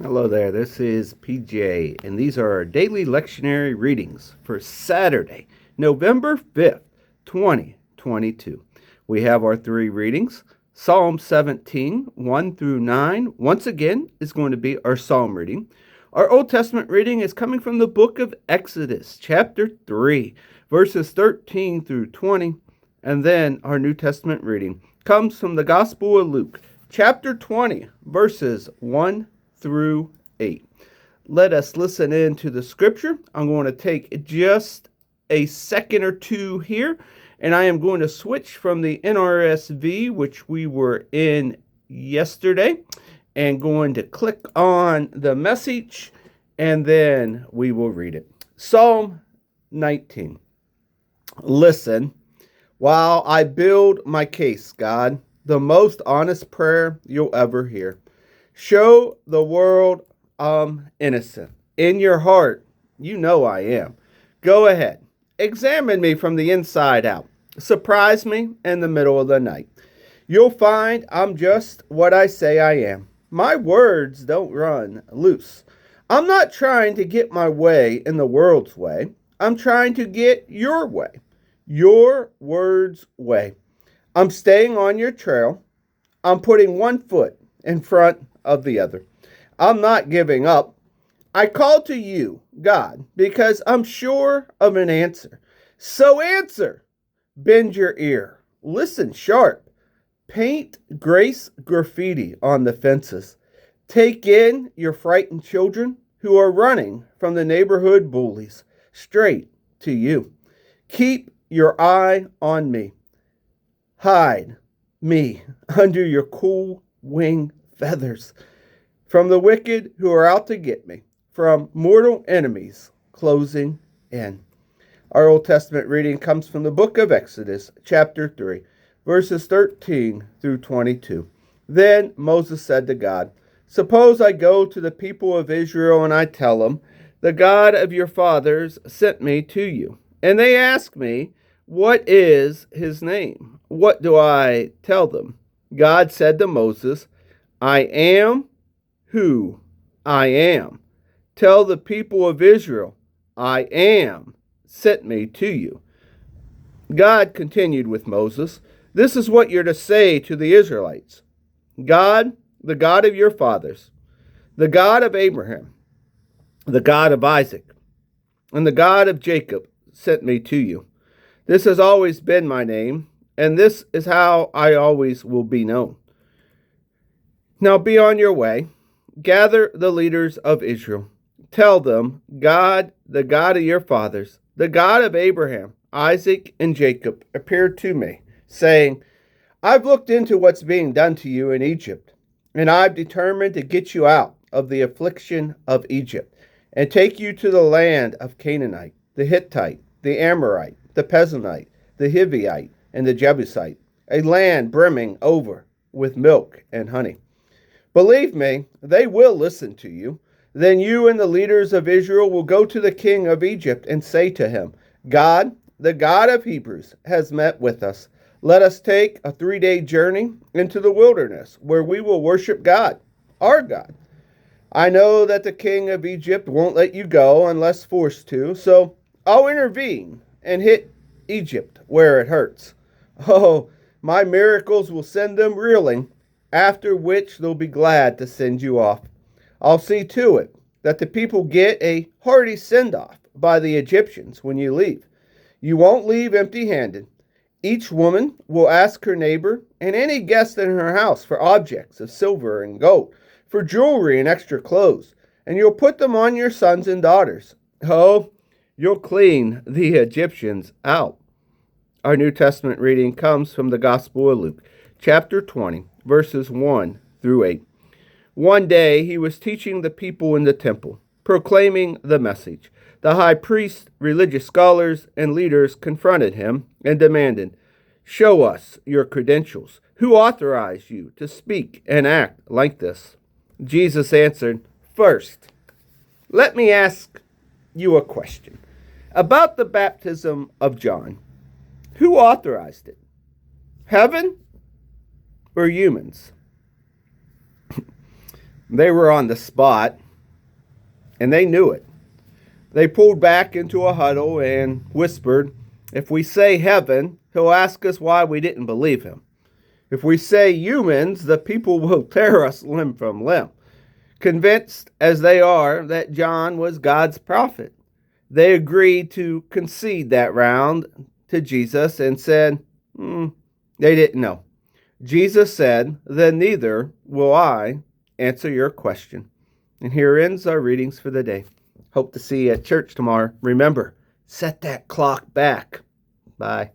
Hello there, this is PJ, and these are our daily lectionary readings for Saturday, November 5th, 2022. We have our three readings. Psalm 17, 1 through 9, once again, is going to be our psalm reading. Our Old Testament reading is coming from the book of Exodus, chapter 3, verses 13 through 20. And then our New Testament reading comes from the Gospel of Luke, chapter 20, verses 1 through 8. Let us listen in to the scripture. I'm going to take just a second or two here, and I am going to switch from the NRSV, which we were in yesterday, and going to click on the message, and then we will read it. Psalm 19. Listen while I build my case, God, the most honest prayer you'll ever hear. Show the world I'm innocent. In your heart, you know I am. Go ahead. Examine me from the inside out. Surprise me in the middle of the night. You'll find I'm just what I say I am. My words don't run loose. I'm not trying to get my way in the world's way. I'm trying to get your way. Your words' way. I'm staying on your trail. I'm putting one foot in front of the other. I'm not giving up. I call to you, God, because I'm sure of an answer. So answer. Bend your ear. Listen sharp. Paint grace graffiti on the fences. Take in your frightened children who are running from the neighborhood bullies straight to you. Keep your eye on me. Hide me under your cool wing feathers from the wicked who are out to get me, from mortal enemies closing in. Our Old Testament reading comes from the book of Exodus, chapter 3, verses 13 through 22. Then Moses said to God, suppose I go to the people of Israel and I tell them, the God of your fathers sent me to you. And they ask me, what is his name? What do I tell them? God said to Moses, I am who I am. Tell the people of Israel, I am sent me to you. God continued with Moses, this is what you're to say to the Israelites. God, the God of your fathers, the God of Abraham, the God of Isaac, and the God of Jacob sent me to you. This has always been my name, and this is how I always will be known. Now be on your way. Gather the leaders of Israel. Tell them, God, the God of your fathers, the God of Abraham, Isaac, and Jacob, appeared to me, saying, I've looked into what's being done to you in Egypt, and I've determined to get you out of the affliction of Egypt and take you to the land of Canaanite, the Hittite, the Amorite, the Perizzite, the Hivite, and the Jebusite, a land brimming over with milk and honey. Believe me, they will listen to you. Then you and the leaders of Israel will go to the king of Egypt and say to him, God, the God of Hebrews, has met with us. Let us take a 3-day journey into the wilderness, where we will worship God, our God. I know that the king of Egypt won't let you go unless forced to, so I'll intervene and hit Egypt where it hurts. Oh, my miracles will send them reeling, after which they'll be glad to send you off. I'll see to it that the people get a hearty send-off by the Egyptians when you leave. You won't leave empty-handed. Each woman will ask her neighbor and any guest in her house for objects of silver and gold, for jewelry and extra clothes, and you'll put them on your sons and daughters. Oh, you'll clean the Egyptians out. Our New Testament reading comes from the Gospel of Luke, chapter 20, verses 1 through 8. One day he was teaching the people in the temple, proclaiming the message. The high priests, religious scholars, and leaders confronted him and demanded, show us your credentials. Who authorized you to speak and act like this? Jesus answered, first, let me ask you a question about the baptism of John. Who authorized it? Heaven or humans? They were on the spot, and they knew it. They pulled back into a huddle and whispered, "If we say heaven, he'll ask us why we didn't believe him. If we say humans, the people will tear us limb from limb." Convinced as they are that John was God's prophet, they agreed to concede that round to Jesus and said, they didn't know. Jesus said, "Then neither will I answer your question." And here ends our readings for the day. Hope to see you at church tomorrow. Remember, set that clock back. Bye.